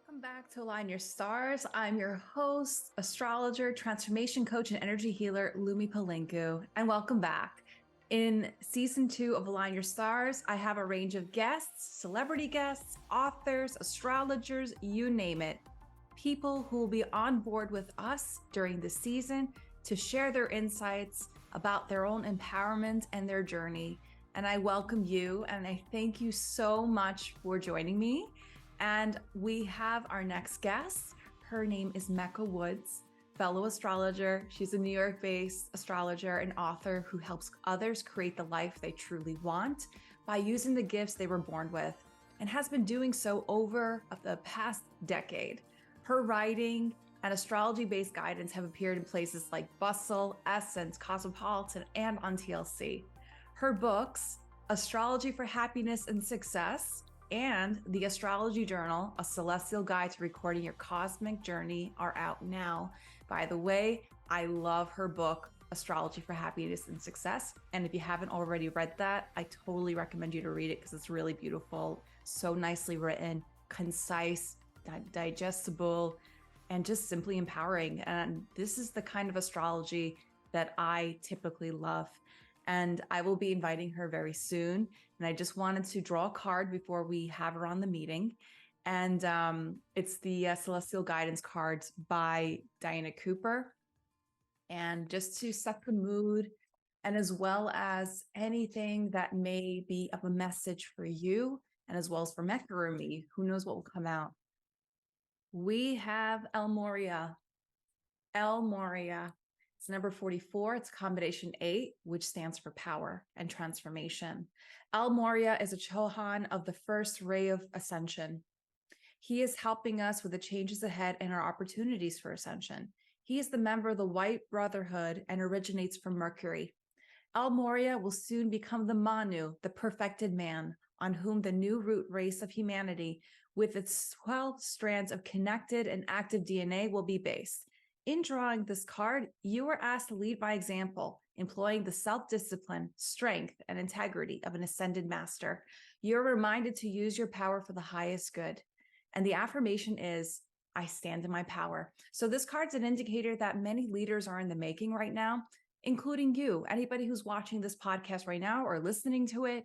Welcome back to Align Your Stars. I'm your host, astrologer, transformation coach, and energy healer, Lumi Pelinku, and welcome back. In season 2 of Align Your Stars, I have a range of guests, celebrity guests, authors, astrologers, you name it, people who will be on board with us during the season to share their insights about their own empowerment and their journey. And I welcome you, and I thank you so much for joining me. And we have our next guest. Her name is Mecca Woods, fellow astrologer. She's a New York-based astrologer and author who helps others create the life they truly want by using the gifts they were born with, and has been doing so over the past decade. Her writing and astrology-based guidance have appeared in places like Bustle, Essence, Cosmopolitan, and on TLC. Her books, Astrology for Happiness and Success, and The Astrology Journal, A Celestial Guide to Recording Your Cosmic Journey, are out now. By the way, I love her book, Astrology for Happiness and Success. And if you haven't already read that, I totally recommend you to read it because it's really beautiful, so nicely written, concise, digestible, and just simply empowering. And this is the kind of astrology that I typically love. And I will be inviting her very soon. And I just wanted to draw a card before we have her on the meeting. And it's the Celestial Guidance cards by Diana Cooper. And just to set the mood, and as well as anything that may be of a message for you, and as well as for Mecca or me, who knows what will come out. We have El Moria. El Moria. It's number 44. It's combination 8, which stands for power and transformation. Al Moria is a Chohan of the first ray of ascension. He is helping us with the changes ahead and our opportunities for ascension. He is the member of the White Brotherhood and originates from Mercury. Al Moria will soon become the Manu, the perfected man, on whom the new root race of humanity, with its 12 strands of connected and active DNA, will be based. In drawing this card, you are asked to lead by example, employing the self-discipline, strength, and integrity of an ascended master. You're reminded to use your power for the highest good. And the affirmation is, I stand in my power. So this card's an indicator that many leaders are in the making right now, including you, anybody who's watching this podcast right now or listening to it.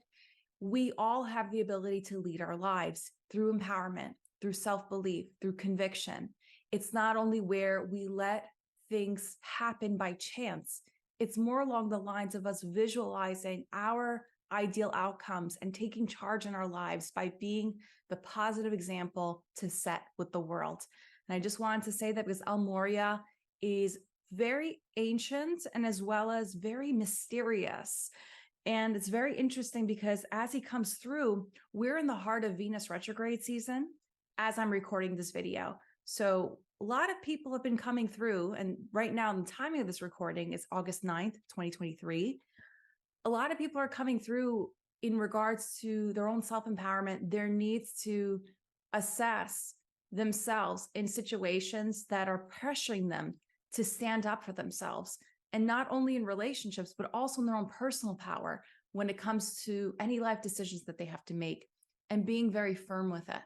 We all have the ability to lead our lives through empowerment, through self-belief, through conviction. It's not only where we let things happen by chance. It's more along the lines of us visualizing our ideal outcomes and taking charge in our lives by being the positive example to set with the world. And I just wanted to say that because El Moria is very ancient and as well as very mysterious. And it's very interesting because as he comes through, we're in the heart of Venus retrograde season as I'm recording this video. So a lot of people have been coming through, and right now the timing of this recording is August 9th, 2023. A lot of people are coming through in regards to their own self-empowerment, their needs to assess themselves in situations that are pressuring them to stand up for themselves. And not only in relationships, but also in their own personal power when it comes to any life decisions that they have to make, and being very firm with it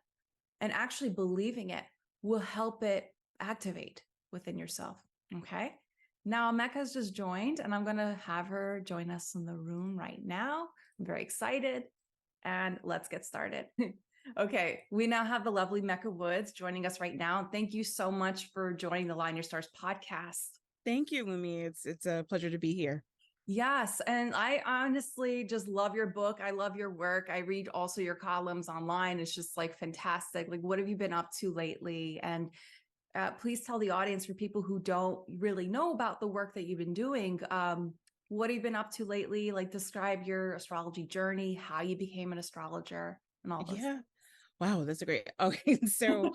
and actually believing it will help it activate within yourself. Okay. Now Mecca's just joined and I'm going to have her join us in the room right now. I'm very excited and let's get started. Okay. We now have the lovely Mecca Woods joining us right now. Thank you so much for joining the Align Your Stars podcast. Thank you, Lumi. It's a pleasure to be here. Yes. And I honestly just love your book. I love your work. I read also your columns online. It's just like fantastic. Like, what have you been up to lately? And please tell the audience, for people who don't really know about the work that you've been doing, what have you been up to lately? Like, describe your astrology journey, how you became an astrologer and all this. Yeah. Wow, that's a great. Okay. So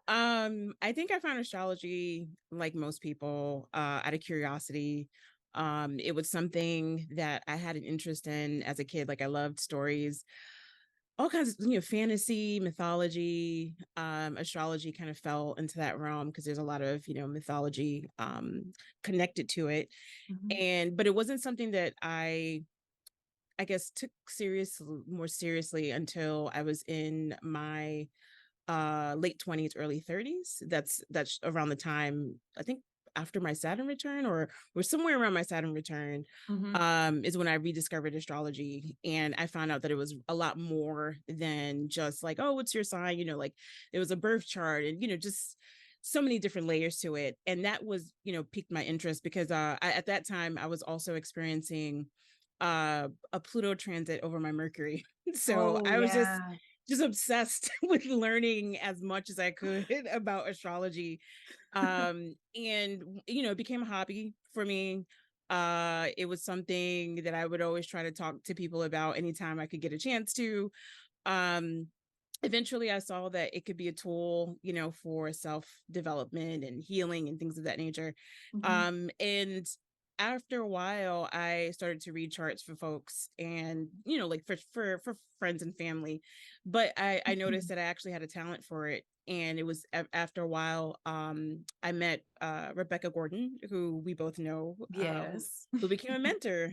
I think I found astrology, like most people, out of curiosity. It was something that I had an interest in as a kid. Like I loved stories, all kinds of, fantasy, mythology, astrology kind of fell into that realm because there's a lot of, mythology connected to it. But it wasn't something that I guess took more seriously until I was in my late 20s, early 30s. That's around the time, I think, after my Saturn return, or somewhere around my Saturn return, Mm-hmm. is when I rediscovered astrology, and I found out that it was a lot more than just like, oh, what's your sign? Like it was a birth chart, and just so many different layers to it. And that was, piqued my interest because at that time I was also experiencing a Pluto transit over my Mercury. So Oh, I was yeah. just obsessed with learning as much as I could about astrology. And it became a hobby for me. It was something that I would always try to talk to people about anytime I could get a chance to. um Eventually I saw that it could be a tool, for self development and healing and things of that nature. Mm-hmm. And after a while I started to read charts for folks, and like for friends and family. But I noticed that I actually had a talent for it, and it was after a while I met Rebecca Gordon, who we both know, Yes. who became a mentor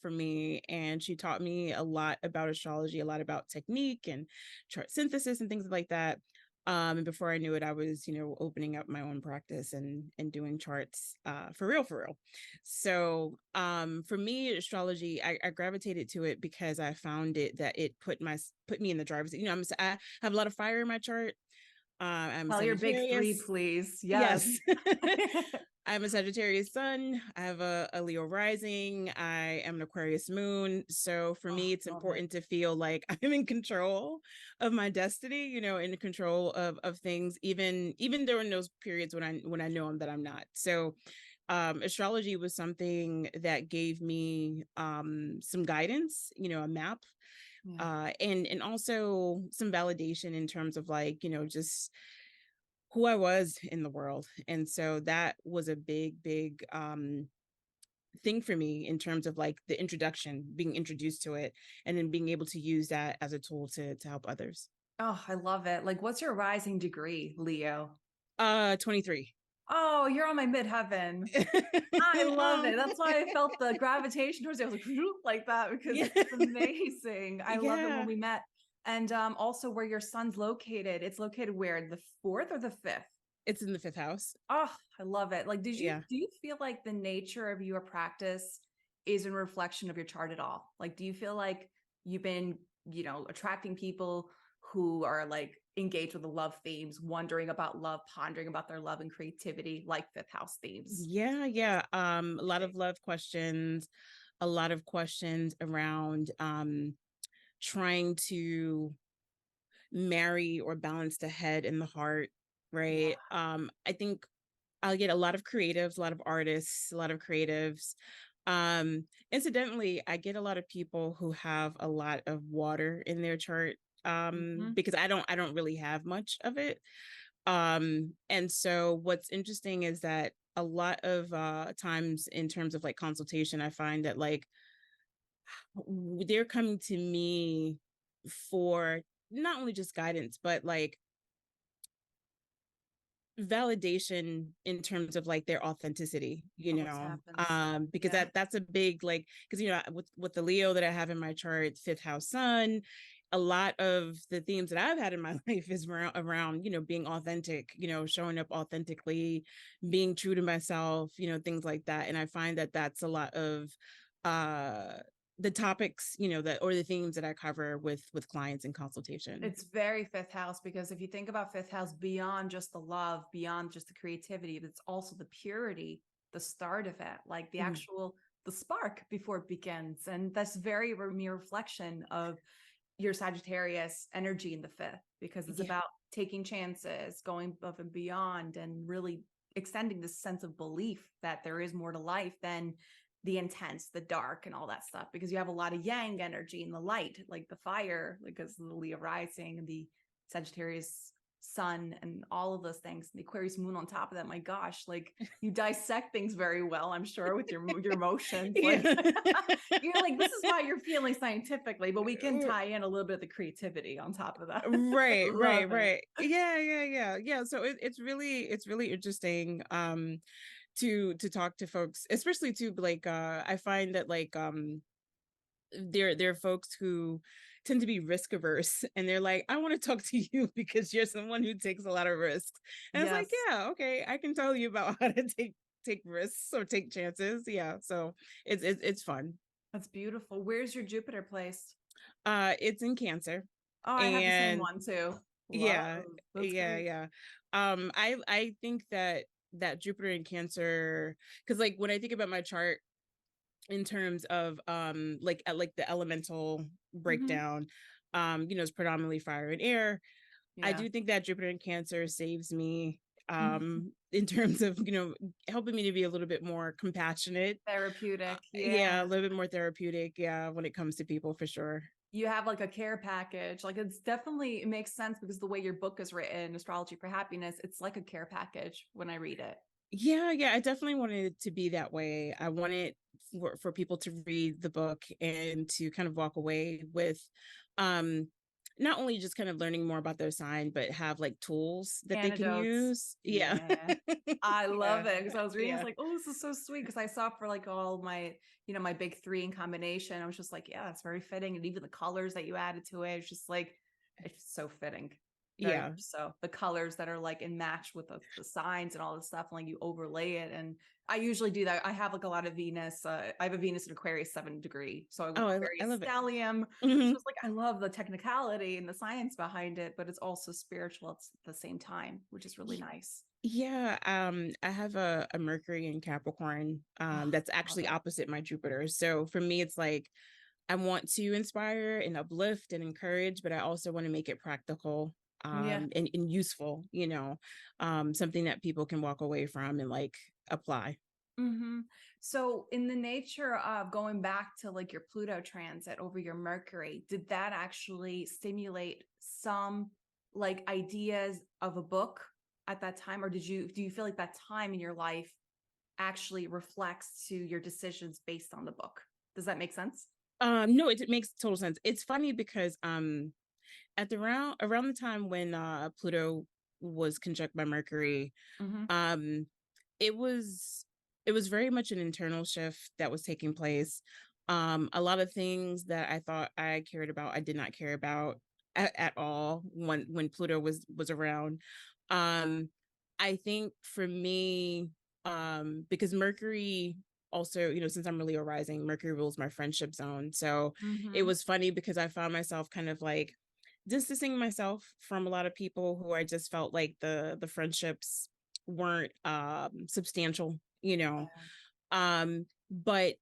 for me, and she taught me a lot about astrology, a lot about technique and chart synthesis and things like that. And before I knew it, I was, opening up my own practice and doing charts for real, for real. So for me, astrology, I gravitated to it because I found it that it put me in the driver's seat. I have a lot of fire in my chart. I'm a Tell your big three, Sagittarius. please. Yes. Yes. I'm a Sagittarius Sun. I have a Leo rising. I am an Aquarius Moon. So for Oh, me, it's love it. important to feel like I'm in control of my destiny, in control of things, even during those periods when I know that I'm not. So astrology was something that gave me some guidance, a map, Yeah. and also some validation in terms of like, just who I was in the world. And so that was a big, big thing for me in terms of like the introduction, being introduced to it, and then being able to use that as a tool to help others. Oh, I love it. Like, what's your rising degree, Leo? 23. Oh, you're on my midheaven. I love Oh, it. That's why I felt the gravitation towards it. I was like, "Whoop," like that because yeah. it's amazing. I love it when Yeah. we met. And also where your son's located. It's located where? The fourth or the fifth? It's in the fifth house. Oh, I love it. Like, Yeah. do you feel like the nature of your practice is a reflection of your chart at all? Like, do you feel like you've been, attracting people who are like engaged with the love themes, wondering about love, pondering about their love and creativity, like fifth house themes? Yeah, yeah. A lot Okay. of love questions, a lot of questions around trying to marry or balance the head and the heart, Yeah. right? I think I'll get a lot of creatives, a lot of artists, a lot of creatives. Incidentally, I get a lot of people who have a lot of water in their chart, Mhm. because I don't really have much of it. And so what's interesting is that a lot of times in terms of like consultation, I find that like they're coming to me for not only just guidance, but like validation in terms of like their authenticity, Always happens. because Yeah. that's a big, like, because with the Leo that I have in my chart, fifth house sun, a lot of the themes that I've had in my life is around being authentic, showing up authentically, being true to myself, things like that. And I find that that's a lot of uh the topics, that, or the themes that I cover with clients in consultation. It's very fifth house because if you think about fifth house beyond just the love, beyond just the creativity, but it's also the purity, the start of it, like the Mhm. actual the spark before it begins. And that's very mere reflection of your Sagittarius energy in the fifth because it's Yeah. about taking chances, going above and beyond, and really extending this sense of belief that there is more to life than the intense, the dark, and all that stuff. Because you have a lot of yang energy in the light, like the fire, because of the Leo rising and the Sagittarius sun and all of those things, and the Aquarius moon on top of that. My gosh, like you dissect things very well, I'm sure, with your emotions. Like Yeah. you're like, this is why you're feeling scientifically, but we can tie in a little bit of the creativity on top of that. Right, right, Love it. right. Yeah, yeah, yeah. Yeah. So it's really interesting to talk to folks, especially to like I find that like there are folks who tend to be risk averse, and they're like, I want to talk to you because you're someone who takes a lot of risks. And it's like, Yes, yeah, okay, I can tell you about how to take risks or take chances. Yeah, so it's fun. that's beautiful. Where's your Jupiter placed? It's in Cancer. Oh, I have the same And one too. Love. yeah, That's yeah, great. yeah. I think that Jupiter in Cancer, because like when I think about my chart in terms of like like the elemental Hmm. breakdown, it's predominantly fire and air. I Yeah. do think that Jupiter in Cancer saves me Mhm. in terms of helping me to be a little bit more compassionate. Therapeutic. Yeah, a Yeah. little bit more therapeutic, yeah, when it comes to people, for sure. You have like a care package. Like it's definitely, it makes sense because the way your book is written, Astrology for Happiness, it's like a care package when I read it. Yeah, yeah, I definitely wanted it to be that way. I wanted for people to read the book and to kind of walk away with um not only just kind of learning more about their sign, but have like tools that they can Antidotes. use. Yeah. Yeah. I Yeah. love it because I was reading, I was Yeah. like, oh, this is so sweet. Because I saw for like all my, my big three in combination. I was just like, yeah, that's very fitting. And even the colors that you added to it, it's just like, it's so fitting. Very much Yeah. so. The colors that are like in match with the signs and all this stuff, and like you overlay it. And I usually do that. I have like a lot of Venus. I have a Venus in Aquarius 7th degree. So Oh, I Aquarius love it. stellium. Hmm. So it's like I love the technicality and the science behind it, but it's also spiritual at the same time, which is really nice. Yeah, I have a Mercury in Capricorn, Oh, that's love actually it. opposite my Jupiter. So for me, it's like I want to inspire and uplift and encourage, but I also want to make it practical, Yeah. and useful, something that people can walk away from and like apply. Hmm. So, in the nature of going back to like your Pluto transit over your Mercury, did that actually stimulate some like ideas of a book at that time, or do you feel like that time in your life actually reflects to your decisions based on the book? Does that make sense? No, it makes total sense. It's funny because at the around the time when Pluto was conjunct by Mercury, Hmm. um it was it was very much an internal shift that was taking place. A lot of things that I thought I cared about, I did not care about at all when Pluto was around. um I think for me, because Mercury also, since I'm Leo rising, Mercury rules my friendship zone. So it Hmm. was funny because I found myself kind of like distancing myself from a lot of people who I just felt like the friendships weren't substantial, but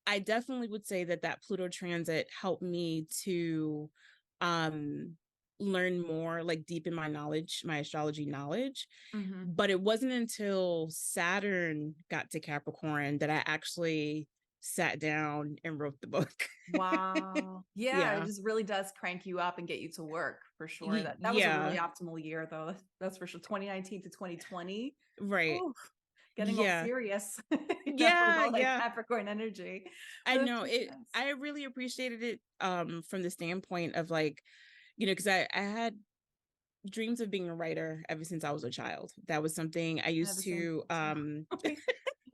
I definitely would say that Pluto transit helped me to um learn more, like deepen my knowledge, my astrology knowledge. Hmm. But it wasn't until Saturn got to Capricorn that I actually sat down and wrote the book. Wow. Yeah, it Yeah. just really does crank you up and get you to work for sure. That was a really Yeah, optimal year though. That's for sure. 2019 to 2020. right. Ooh, getting all Yeah. serious, with Yeah, all that yeah. Capricorn energy. I But that's know really it. nice. I really appreciated it from the standpoint of like, because I had dreams of being a writer ever since I was a child. That was something I I have used the same to thing too.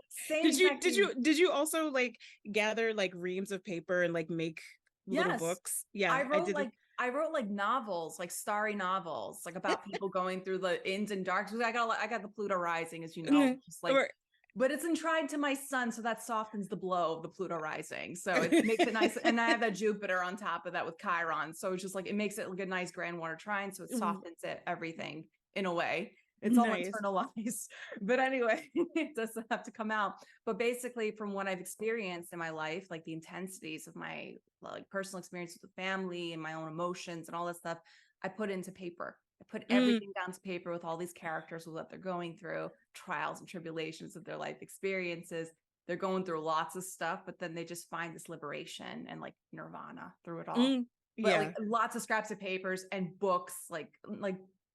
Same did you exact did thing. you did you also like gather like reams of paper and like make little Yes. books? Yeah, I I wrote did it. like I wrote like novels, like starry novels, like about people going through the ins and darks. Because I got the Pluto rising, as you know, Mhm. just like, Or- but it's in trine to my sun, so that softens the blow of the Pluto rising. So it makes it nice. And I have that Jupiter on top of that with Chiron. So it's just like it makes it like a nice grand water trine. So it softens it everything in a way. It's all Nice. internalized. But anyway, it doesn't have to come out. But basically, from what I've experienced in my life, like the intensities of my like personal experiences with family and my own emotions and all that stuff, I put into paper. I put Mm, everything down to paper with all these characters with what they're going through, trials and tribulations of their life experiences. They're going through lots of stuff, but then they just find this liberation and like nirvana through it all. mm, But like yeah. lots of scraps of papers and books, like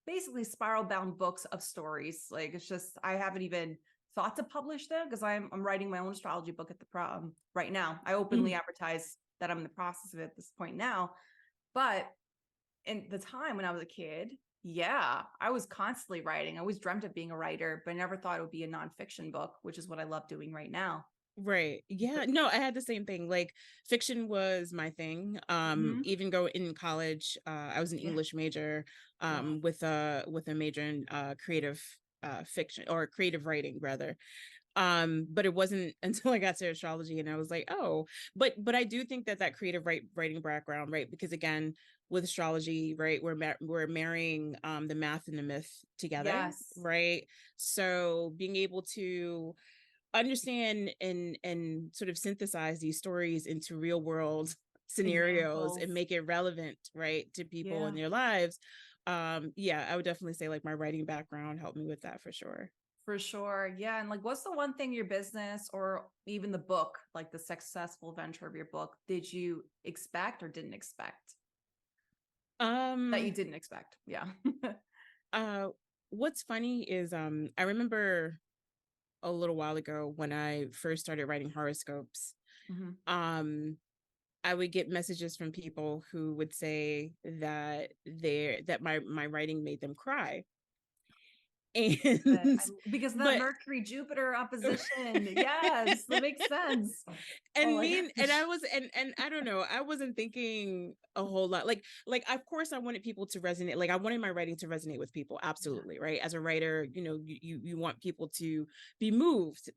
basically spiral bound books of stories. Like it's just I haven't even thought to publish them because I'm writing my own astrology book at the right now. I openly Mm, advertise that I'm in the process of it at this point now. But in the time when I was a kid, yeah, I was constantly writing. I always dreamt of being a writer, but I never thought it would be a nonfiction book, which is what I love doing right now. Right. Yeah. No, I had the same thing. Like fiction was my thing. Hmm. Even go in college, I was an Yeah. English major, Wow. with a major in creative fiction, or creative writing rather. But it wasn't until I got to astrology and I was like, oh, but I do think that that creative writing background, right? Because again, with astrology, right, we're marrying the math and the myth together, Yes. right? So being able to understand and sort of synthesize these stories into real world scenarios and Examples. make it relevant, right, to people in Yeah. their lives. Yeah, I would definitely say like my writing background helped me with that for sure. For sure. Yeah. And like, what's the one thing your business or even the book, like the successful venture of your book, did you expect or didn't expect that you um didn't expect? Yeah. uh what's funny is I remember a little while ago when I first started writing horoscopes, Hmm. um I would get messages from people who would say that my writing made them cry. And Because of that but Mercury Jupiter opposition. Yes, that makes sense. Oh and my mean and I gosh. was and I don't know, I wasn't thinking a whole lot, like of course I wanted people to resonate, like I wanted my writing to resonate with people, Yeah. absolutely, right? As a writer, you want people to be moved,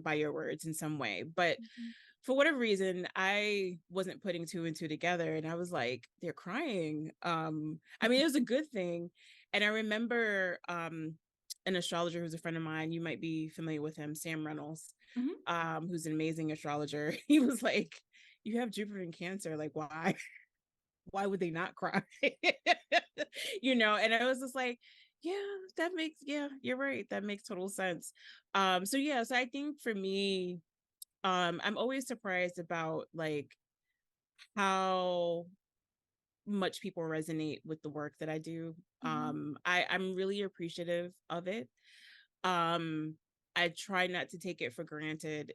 by your words in some way. But Mhm. for whatever reason, I wasn't putting two and two together. And I was like, they're crying. I mean, it was a good thing. And I remember an astrologer who's a friend of mine, you might be familiar with him, Sam Reynolds, Mhm. who's an amazing astrologer. He was like, you have Jupiter in Cancer. Like, why? Why would they not cry? And I was just like, yeah, yeah, you're right. That makes total sense. So yeah, so I think for me, I'm always surprised about like how much people resonate with the work that I do. Mhm. I'm really appreciative of it. um I try not to take it for granted,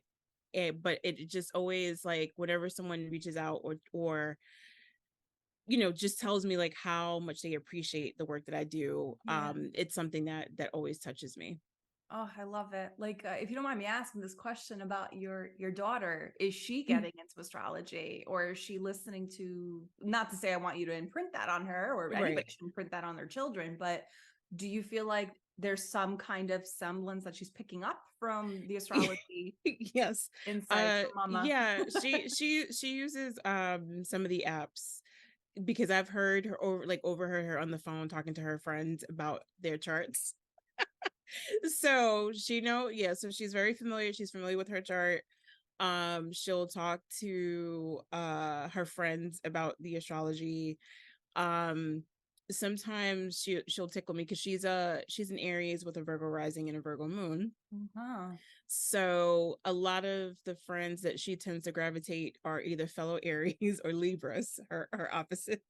but it just always, like, whenever someone reaches out or just tells me like how much they appreciate the work that I do, Yeah. it's something that always touches me. Oh, I love it. Like, if you don't mind me asking this question about your daughter, is she Mm. getting into astrology, or is she listening to? Not to say I want you to imprint that on her, or anybody Right. should imprint that on their children, but do you feel like there's some kind of semblance that she's picking up from the astrology Yes. insights from mama? Yeah, she uses some of the apps, because I've heard her overheard her on the phone talking to her friends about their charts. So yeah, so she's very familiar. She's familiar with her chart. She'll talk to her friends about the astrology. Um Sometimes she'll tickle me because she's an Aries with a Virgo rising and a Virgo moon. Uh-huh. So a lot of the friends that she tends to gravitate are either fellow Aries or Libras, her opposite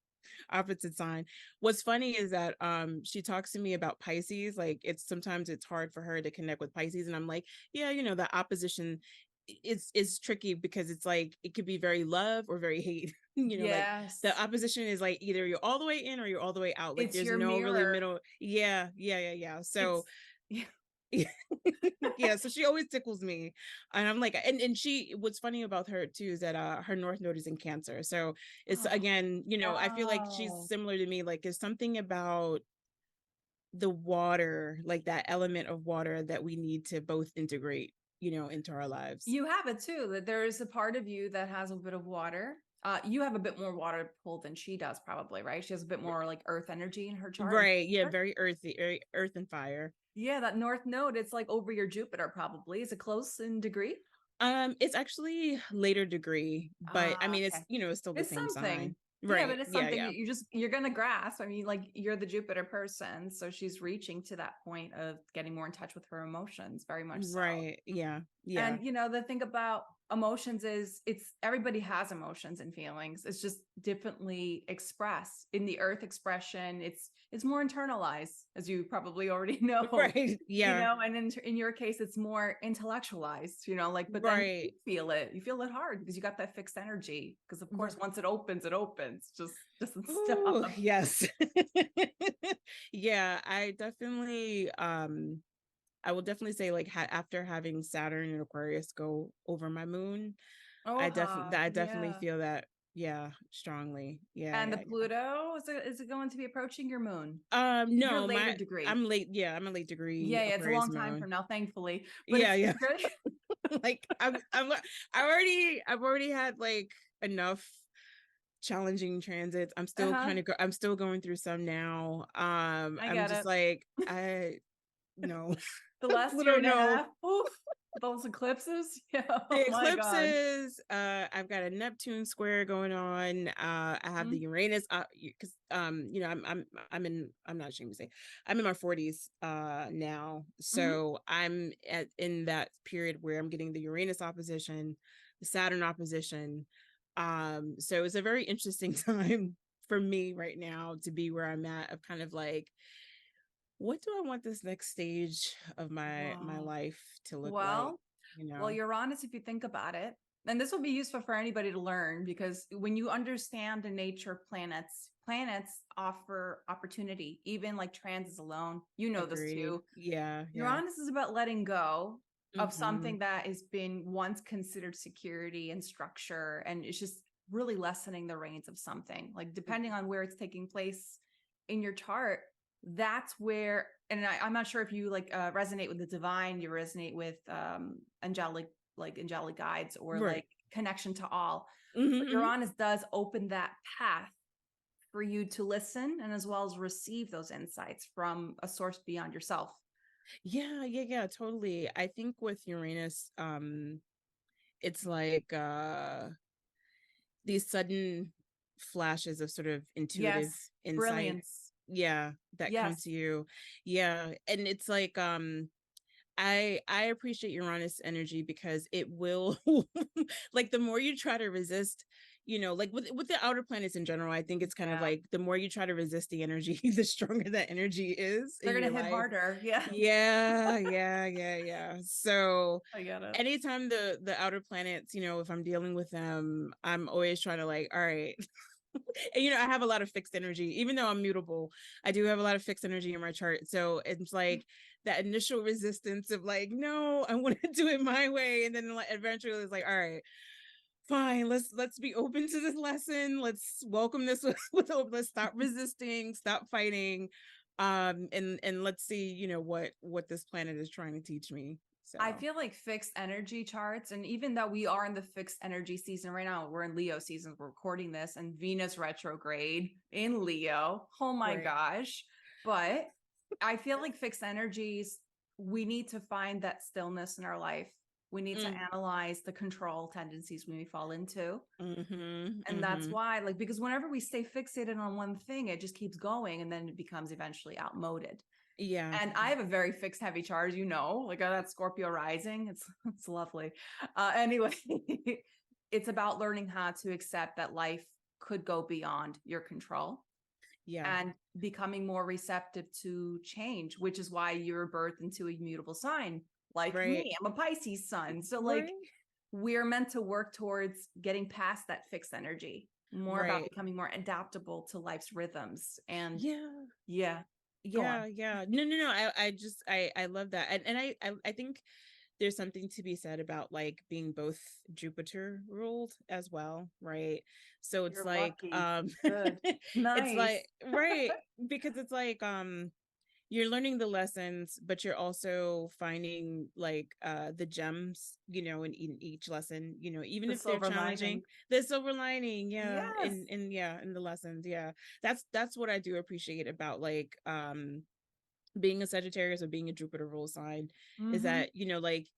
sign. What's funny is that she talks to me about Pisces. Like, it's hard for her to connect with Pisces, and I'm like, yeah, the opposition is tricky because it's like it could be very love or very hate. Like the Yes, opposition is like either you're all the way in or you're all the way out. Like it's there's your no really mirror. middle. Yeah, yeah, yeah, yeah. So It's yeah. yeah, so she always tickles me. And I'm like, and she what's funny about her too is that her north node is in Cancer. So it's, Oh, again, I feel like she's wow. similar to me. Like, there's something about the water, like that element of water that we need to both integrate, into our lives. You have it too, that there is a part of you that has a bit of water. You have a bit more water pull than she does, probably, right? She has a bit more like earth energy in her chart. Right. Yeah, very earthy, very earth and fire. Yeah, that north node, it's like over your Jupiter, probably. Is it close in degree? It's actually later degree, but I Ah, mean okay. it's still the It's same something. sign. Yeah, but Right. it's Yeah, something yeah. you're gonna grasp. I mean, like you're the Jupiter person, so she's reaching to that point of getting more in touch with her emotions, very much so. Right. Yeah. Yeah. And the thing about emotions is it's everybody has emotions and feelings. It's just differently expressed. In the earth expression, it's more internalized, as you probably already know. Right. Yeah. And in your case, it's more intellectualized, like, but then you Right. feel it. You feel it hard because you got that fixed energy. Because of course, R- once it opens, it opens. Just doesn't Ooh, stop. yes. Yeah, I definitely I will definitely say like after having Saturn and Aquarius go over my moon, I definitely Yeah. feel that, yeah, strongly. Yeah, And the yeah. Pluto, is it going to be approaching your moon? Your No, later degree. I'm late. Yeah, I'm a late degree Yeah, yeah, it's a Aquarius long time Moon. from now, thankfully. But Yeah, it's yeah. great. Like I've already had like enough challenging transits. Uh-huh. I'm still going through some now. I I'm get just it. like, I no. The last year Pluto, and a no. half. Oof. Those eclipses. Yeah. Oh The my God. eclipses, I've got a Neptune square going on. I have the Mhm. Uranus, because you know, I'm not ashamed to say I'm in my 40s now. Mhm. So I'm in that period where I'm getting the Uranus opposition, the Saturn opposition. So it's a very interesting time for me right now to be where I'm at, of kind of like, what do I want this next stage of my Wow. life to look like, Well, you well, know? you're honest if you think about it. And this will be useful for anybody to learn because when you understand the nature of planets, planets offer opportunity, even like transits alone. You know this Agreed. too. Yeah, yeah. Uranus is about letting go of Mhm. something that has been once considered security and structure. And it's just really lessening the reins of something. Like, depending on where it's taking place in your chart, that's where, and I'm not sure if you like resonate with the divine, you resonate with angelic, like angelic guides or Right. like connection to all. Mhm, But mhm. Uranus does open that path for you to listen and as well as receive those insights from a source beyond yourself. Yeah, yeah, yeah, totally. I think with Uranus, it's like these sudden flashes of sort of intuitive Yes, insight. brilliance. Yeah, that come Yes, to you. Yeah, and it's like I appreciate Uranus energy because it will like the more you try to resist, you know, like with the outer planets in general, I think it's kind of yeah, like the more you try to resist the energy, the stronger that energy is they're in gonna your hit life. harder. Yeah, Yeah, yeah, yeah, yeah. So I get it. anytime the outer planets, you know, if I'm dealing with them, I'm always trying to like, all right. And you know, I have a lot of fixed energy, even though I'm mutable. I do have a lot of fixed energy in my chart. So it's like that initial resistance of like, no, I want to do it my way. And then like eventually it's like, all right, fine, let's be open to this lesson. Let's welcome this with open. Let's stop resisting, stop fighting. And let's see, you know, what this planet is trying to teach me. I So feel like fixed energy charts, and even though we are in the fixed energy season right now, we're in Leo season, we're recording this, and Venus retrograde in Leo. Oh my right. gosh. But I feel like fixed energies, we need to find that stillness in our life. We need to Mm, analyze the control tendencies we may fall into. mm-hmm, And that's mm-hmm. why, like, because whenever we stay fixated on one thing, it just keeps going and then it becomes eventually outmoded. Yeah. And I have a very fixed heavy charge, you know, like that Scorpio rising. It's lovely. Anyway, it's about learning how to accept that life could go beyond your control Yeah. and becoming more receptive to change, which is why you're birthed into a mutable sign. Like Right. me, I'm a Pisces sun. So like Right. we're meant to work towards getting past that fixed energy, more about Right. becoming more adaptable to life's rhythms. And Yeah. yeah, go on. Yeah. Yeah. No, no, no. I just I love that. And I think there's something to be said about like being both Jupiter ruled as well, right? So it's You're like lucky. Good. it's Nice. like right, because it's like you're learning the lessons, but you're also finding like the gems, you know, in each lesson, you know, even The if they're silver challenging, lining. the silver lining, yeah, Yes. in yeah, in the lessons, yeah. That's what I do appreciate about like being a Sagittarius or being a Jupiter rule sign, is Mm-hmm. that, you know, like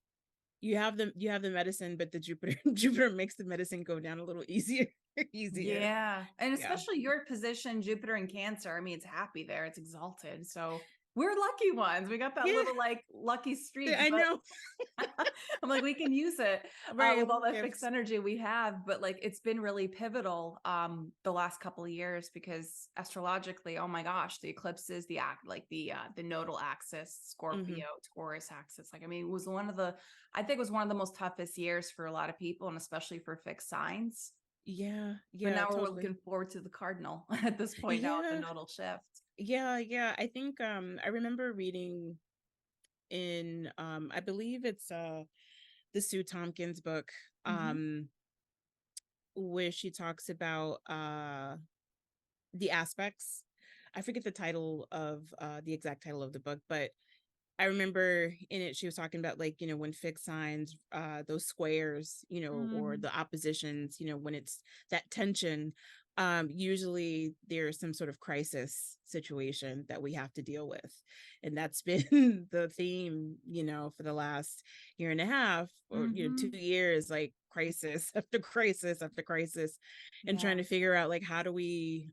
you have the medicine, but the Jupiter Jupiter makes the medicine go down a little easier. Easier. Yeah. And Yeah. especially your position, Jupiter in Cancer. I mean, it's happy there, it's exalted. So we're lucky ones. We got that Yeah, little like lucky streak, I but know. I'm like, we can use it Right, with all little that fixed gifts. energy we have. But like, it's been really pivotal the last couple of years because astrologically, oh my gosh, the eclipses, the act, like the nodal axis, Hmm. Scorpio, Taurus axis. Like, I mean, it was one of the, I think it was one of the most toughest years for a lot of people, and especially for fixed signs. Yeah, But yeah, now we're totally. looking forward to the cardinal at this point now with the Yeah, nodal shift. yeah, yeah. I think I remember reading in I believe it's the Sue Tompkins book, Mm-hmm. where she talks about the aspects. I forget the title of the exact title of the book, but I remember in it she was talking about, like, when fixed signs, those squares, or Mm-hmm. the oppositions, when it's that tension, usually there's some sort of crisis situation that we have to deal with. And that's been the theme, for the last year and a half, or Mm-hmm. 2 years, like crisis after crisis after crisis, and Yeah. trying to figure out, like, how do we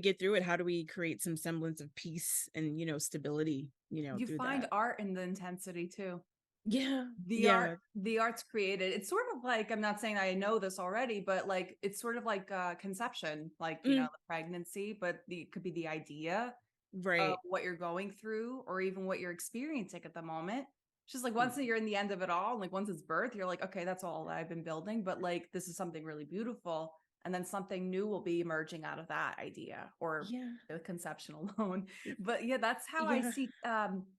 get through it? How do we create some semblance of peace and, stability, You through find that? art in the intensity too. Yeah. the art Yeah. the art's created. It's sort of like, I'm not saying I know this already, but like it's sort of like conception, like Mm, the pregnancy, but it could be the idea of right. what you're going through or even what you're experiencing at the moment. It's just like Mm, once you're in the end of it all, like once it's birth, you're like, okay, that's all I've been building, but like this is something really beautiful. And then something new will be emerging out of that idea or yeah. the conception alone. But yeah, that's how I Yeah. see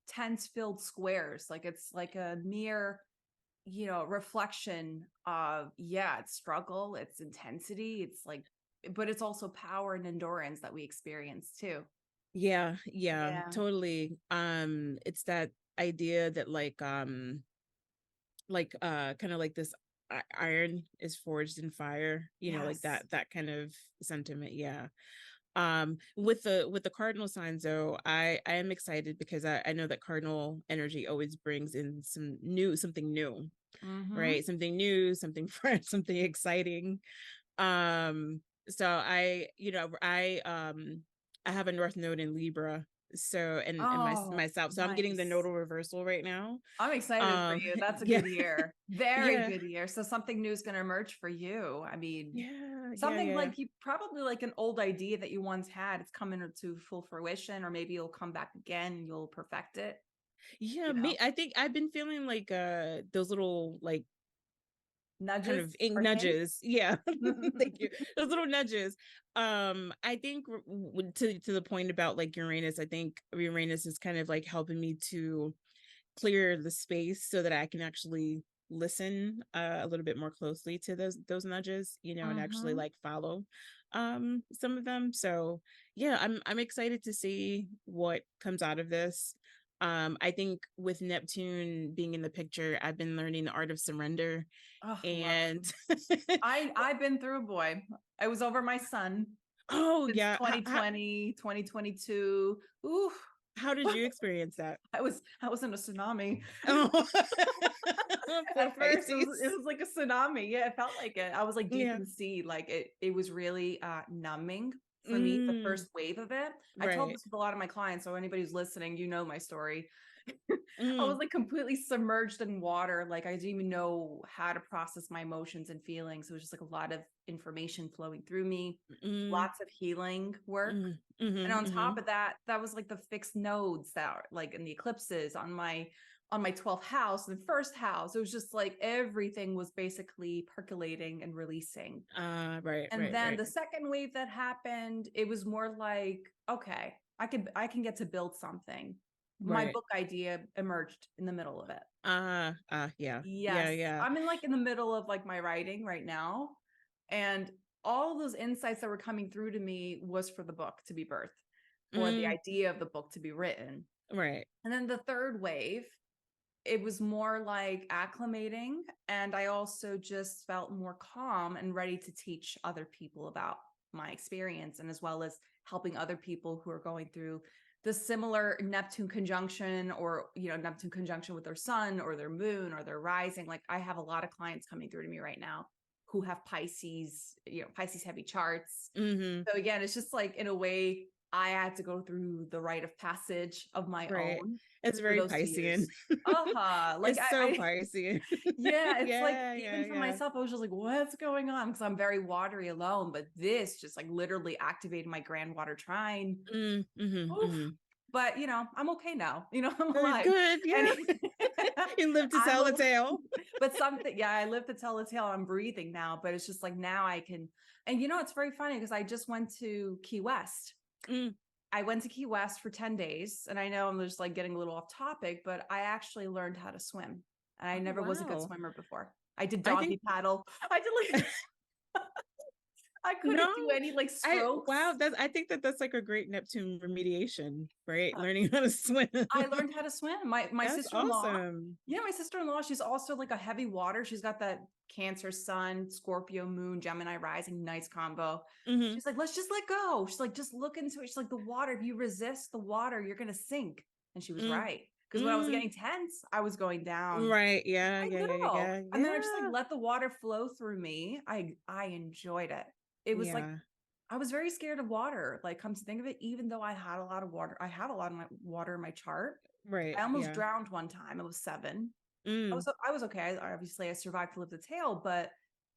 tense filled squares. Like it's like a mere reflection of, yeah, it's struggle, it's intensity, it's like, but it's also power and endurance that we experience too. Yeah. Yeah. Yeah. Totally. It's that idea that, kind of like this iron is forged in fire, like Yes. that kind of sentiment. Yeah. With the cardinal signs, though, I am excited because I know that cardinal energy always brings in something new, Mm-hmm. right? Something new, something fresh, something exciting. So I have a north node in Libra, so and Oh, myself, so I'm getting the nice. nodal reversal right now. I'm excited for um you. That's a yeah. good year. Very Yeah. good year. So something new is going to emerge for you. I mean, Yeah. Yeah. something Yeah. like you probably like an old idea that you once had, it's coming to full fruition, or maybe you'll come back again and you'll perfect it, Yeah, you know. me, I think I've been feeling like those little, like, kind of Nudges ink or hints. nudges. Yeah. Thank you. Those little nudges. I think to the point about, like, Uranus, I think Uranus is kind of like helping me to clear the space so that I can actually listen a little bit more closely to those nudges, and actually, Mm-hmm. like, follow some of them. So yeah, I'm excited to see what comes out of this. I think with Neptune being in the picture, I've been learning the art of surrender. Oh, love. And I've been through, boy. I was over my son oh since yeah, 2020, 2022. Ooh, how did you experience that? I was in a tsunami. Oh. Poor At first it Pisces. was like a tsunami. Yeah, it felt like it. I was like deep Yeah. in the sea. Like it was really numbing for me, the Mm, first wave of it. I told right. this with a lot of my clients, so anybody who's listening, you know my story. I was Mm, like completely submerged in water. Like I didn't even know how to process my emotions and feelings. It was just like a lot of information flowing through me, mm, lots of healing work. mm, And mhm, on top mhm. of that, that was like the fixed nodes that are like in the eclipses on my 12th house and first house. It was just like everything was basically percolating and releasing. Right, And right, then right, the second wave that happened, it was more like, okay, I can get to build something. My right. book idea emerged in the middle of it. Yeah, yeah, Yes, yeah. I'm in like in the middle of like my writing right now, and all those insights that were coming through to me was for the book to be birthed or the Mm, idea of the book to be written. right. And then the third wave, it was more like acclimating, and I also just felt more calm and ready to teach other people about my experience, and as well as helping other people who are going through the similar Neptune conjunction, or Neptune conjunction with their sun or their moon or their rising. Like I have a lot of clients coming through to me right now who have Pisces, Pisces heavy charts. Mm-hmm. So again, it's just like in a way I had to go through the rite of passage of my Right. own It's for very those 2 Piscean. years. Uh-huh. Like It's so Piscean. yeah, it's like Yeah, even yeah, for yeah. myself, I was just like, what's going on? Because I'm very watery alone, but this just like literally activated my grand water trine. Mm, mm-hmm, Oof. mm-hmm. But I'm okay now. I'm Good, alive. good. And Yeah. You live to I'm tell the a tale. but something, yeah, I live to tell the tale. I'm breathing now, but it's just like now I can, and it's very funny because I just went to Key West. Mm. I went to Key West for 10 days, and I know I'm just like getting a little off topic, but I actually learned how to swim. And I Oh, never was a good wow. swimmer before. I did I think doggy paddle. I did like I no, couldn't do any like wow, strokes. I think that that's like a great Neptune remediation, right? Learning how to swim. I learned how to swim. My That's sister-in-law, awesome. yeah, my sister-in-law, she's also like a heavy water. She's got that Cancer Sun, Scorpio Moon, Gemini rising, nice combo. Hmm. She's like, let's just let go. She's like, just look into it. She's like, the water, if you resist the water, you're gonna sink. And she was Mm. right. Because when I was Mm. getting tense, I was going down Right. Yeah. quite Yeah. Yeah. Yeah. little. Yeah. And then I just like Yeah. let the water flow through me. I enjoyed it. It was like Yeah. I was very scared of water. Like, come to think of it, even though I had a lot of water, I have a lot of my water in my chart. Right. I almost Yeah. drowned one time. I was 7. Mm. I was okay. Obviously, I survived to live the tale, but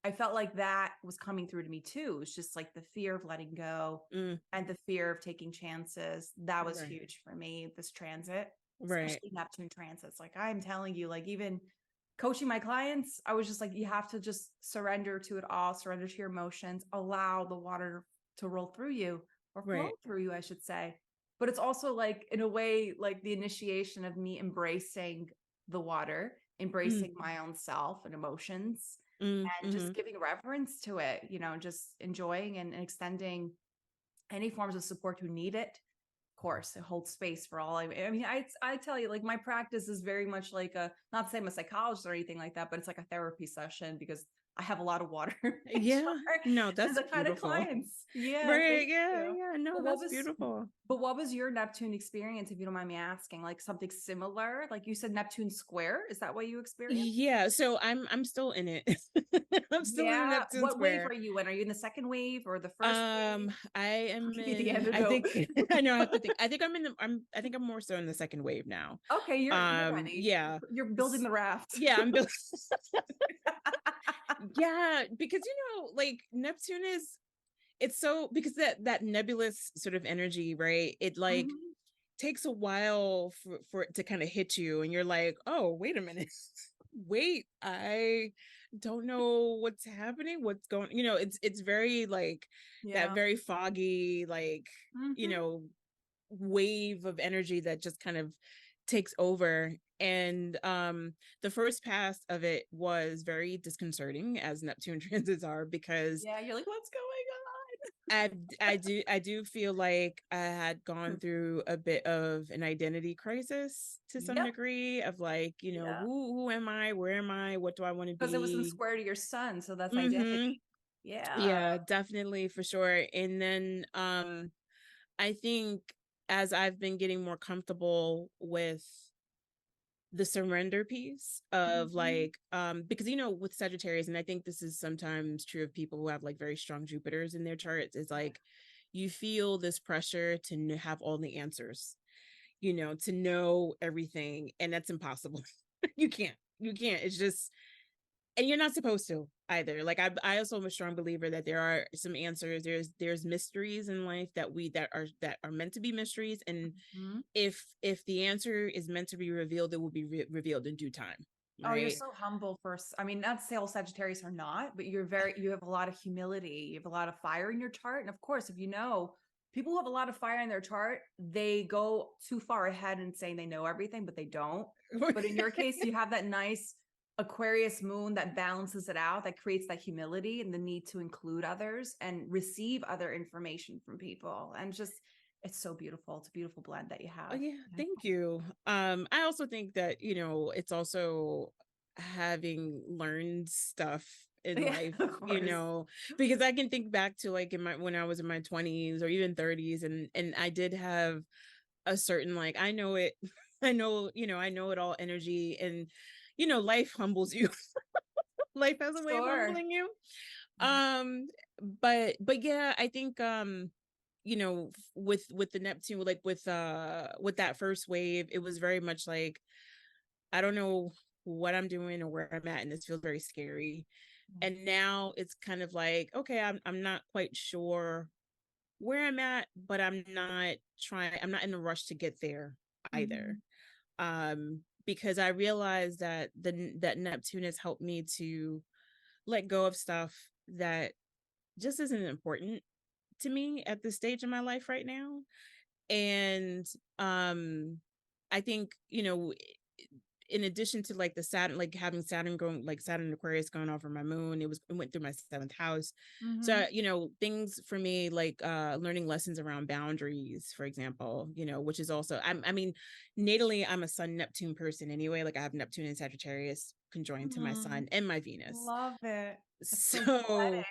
I felt like that was coming through to me too. It's just like the fear of letting go Mm. and the fear of taking chances. That was Right. huge for me, this transit, Right. especially Neptune transits. Like I'm telling you, like even coaching my clients, I was just like, you have to just surrender to it all, surrender to your emotions, allow the water to roll through you or flow Right. through you, I should say. But it's also like, in a way, like the initiation of me embracing the water, Mm. embracing my own self and emotions, Mm. and Mm-hmm. just giving reverence to it, just enjoying and extending any forms of support who need it. Of course, it holds space for all. I mean, I tell you, like my practice is very much like a, not to say I'm a psychologist or anything like that, but it's like a therapy session because I have a lot of water in my Yeah. chart No, and that's the kind of beautiful. clients. Yeah, Right. thank Yeah. you. Yeah. No, But that's beautiful. what was your Neptune experience, if you don't mind me asking? Like something similar? Like you said Neptune square. Is that what you experienced? Yeah. So I'm still in it. I'm still in the Yeah. Neptune What wave square. are you in? Are you in the second wave or the first wave? I I'll am give you the in, I antidote. think I know I have to think. I think I'm in the I think I'm more so in the second wave now. Okay, you're ready. Yeah. You're building the raft. Yeah, I'm building. Yeah, because like Neptune is, it's so, because that nebulous sort of energy, right? It like Mhm. takes a while for it to kind of hit you, and you're like, oh, wait a minute. Wait, I don't know what's happening, what's going, it's very like that Yeah. very foggy, like, you Mhm. know, wave of energy that just kind of takes over. And the first pass of it was very disconcerting, as Neptune transits are, because Yeah, you're like, what's going I I do feel like I had gone on? through a bit of an identity crisis to some Yep. degree, of like, Yeah. who am I? Where am I? What do I want to Because it was in be? square to your sun, so that's Mm-hmm. identity. Yeah. Yeah, definitely, for sure. And then I think as I've been getting more comfortable with the surrender piece of Mhm. like, because with Sagittarius, and I think this is sometimes true of people who have like very strong Jupiters in their charts, is Yeah. like you feel this pressure to have all the answers, to know everything, and that's impossible. You can't, it's just, and you're not supposed to either. Like I also am a strong believer that there are some answers, there's mysteries in life that are meant to be mysteries, and Mhm. if the answer is meant to be revealed, it will be revealed in due time, Oh, you're right? so humble for, I mean, not to say all Sagittarius are not, but you have a lot of humility. You have a lot of fire in your chart. And of course, if you know people who have a lot of fire in their chart, they go too far ahead and saying they know everything, but they don't. But in your case, you have that nice Aquarius moon that balances it out, that creates that humility and the need to include others and receive other information from people. And just, it's so beautiful. It's a beautiful blend that you Oh, have. yeah, Yeah. thank you. I also think that, it's also having learned stuff in Yeah, life, of course. because I can think back to like when I was in my 20s or even 30s, and I did have a certain, like, I know it, I know it all energy, and life humbles you. Life has a way of Sure. humbling you. Um, but yeah, I think with the Neptune, like with that first wave, it was very much like, I don't know what I'm doing or where I'm at, and this feels very scary. And now it's kind of like, okay, I'm not quite sure where I'm at, but I'm not in a rush to get there either. Mhm. Because I realized that Neptune has helped me to let go of stuff that just isn't important to me at this stage in my life right now. And I think, in addition to like the Saturn, like having Saturn going, like Saturn and Aquarius going over my moon, it went through my seventh house. Mm-hmm. So, things for me like learning lessons around boundaries, for example, which is also, I mean, natally, I'm a Sun Neptune person anyway. Like I have Neptune and Sagittarius conjoined to my Mm-hmm. Sun and my Venus. Love it. That's so So, poetic.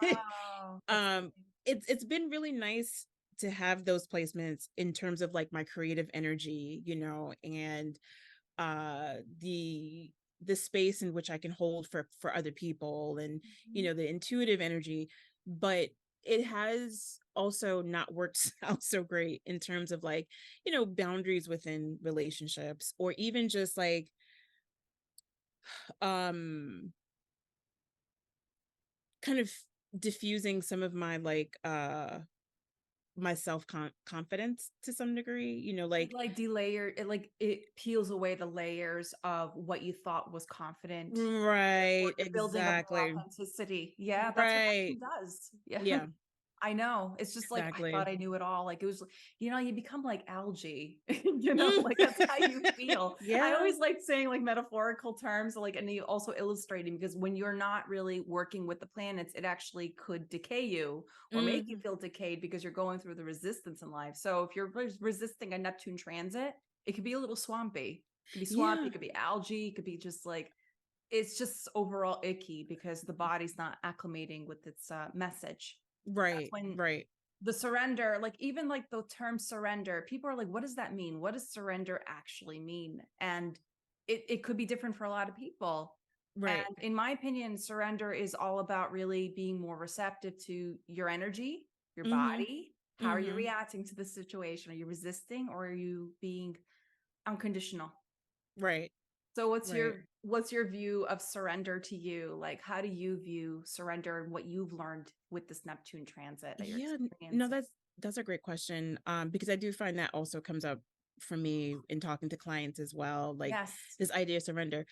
Wow. That's um, it's been really nice to have those placements in terms of like my creative energy, and uh the space in which I can hold for other people, and Mhm. the intuitive energy. But it has also not worked out so great in terms of like boundaries within relationships, or even just like um kind of diffusing some of my like my confidence to some degree, It like like delayer it like it peels away the layers of what you thought was confident. Therefore, right, you're building up more exactly, authenticity. Yeah, that's what right, Neptune does. Yeah. yeah, I know. It's just like I exactly. thought I knew it all. Like it was, you become like algae, Mm. like that's how you feel. I Yeah. always like saying like metaphorical terms, like, and you also illustrating because when you're not really working with the planets, it actually could decay you or make you Mhm. feel decayed because you're going through the resistance in life. So if you're resisting a Neptune transit, it could be a little swampy. It could be swampy, Yeah. it could be algae, it could be just like, it's just overall icky because the body's not acclimating with its message. That's Right. when Right. the surrender, like even like the term surrender, people are like, what does that mean? What does surrender actually mean? And it could be different for a lot of people. Right. And in my opinion, surrender is all about really being more receptive to your energy, your Mhm. body. How are you Mhm. reacting to the situation? Are you resisting or are you being unconditional? Right. So Right. what's your view of surrender to you? Like how do you view surrender and what you've learned with this Neptune transit that you're Yeah. No, experiencing? that's a great question. Because I do find that also comes up for me in talking to clients as well. Like Yes. this idea of surrender.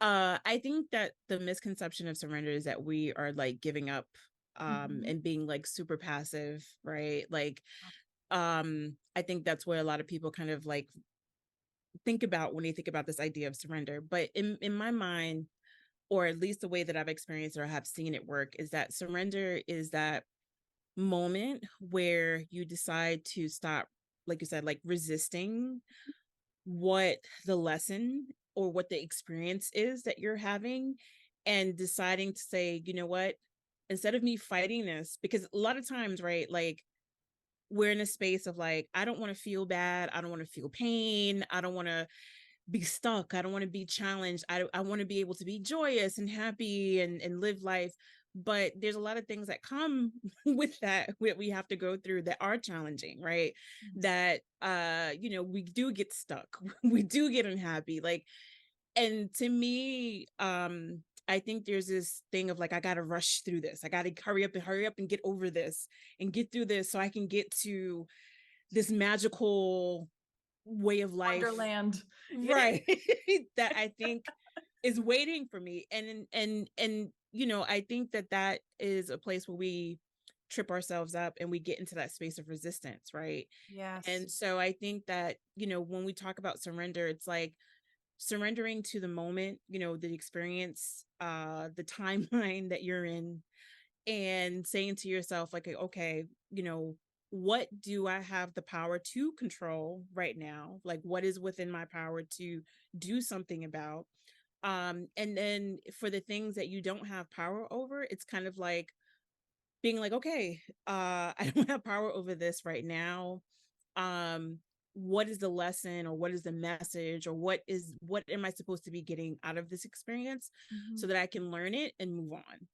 I think that the misconception of surrender is that we are like giving up Mhm. and being like super passive, right? Like I think that's where a lot of people kind of like think about when they think about this idea of surrender. But in my mind, or at least the way that I've experienced or have seen it work, is that surrender is that moment where you decide to stop, like you said, like resisting what the lesson or what the experience is that you're having, and deciding to say, you know what, instead of me fighting this, because a lot of times, right, like we're in a space of like, I don't want to feel bad, I don't want to feel pain, I don't want to be stuck. I don't want to be challenged. I want to be able to be joyous and happy and live life. But there's a lot of things that come with that we have to go through that are challenging, right? Yes. That we do get stuck. We do get unhappy. Like, and to me, I think there's this thing of like, I gotta rush through this. I gotta hurry up and get over this and get through this so I can get to this magical way of life, Wonderland. Yeah. right? That I think is waiting for me. And I think that that is a place where we trip ourselves up and we get into that space of resistance, right? Yes. And so I think that when we talk about surrender, it's like surrendering to the moment, the experience, the timeline that you're in, and saying to yourself like, okay, what do I have the power to control right now? Like what is within my power to do something about? And then for the things that you don't have power over, it's kind of like being like, okay, I don't have power over this right now. um what is the lesson, or what is the message, or what am I supposed to be getting out of this experience, so Mhm. that I can learn it and move on,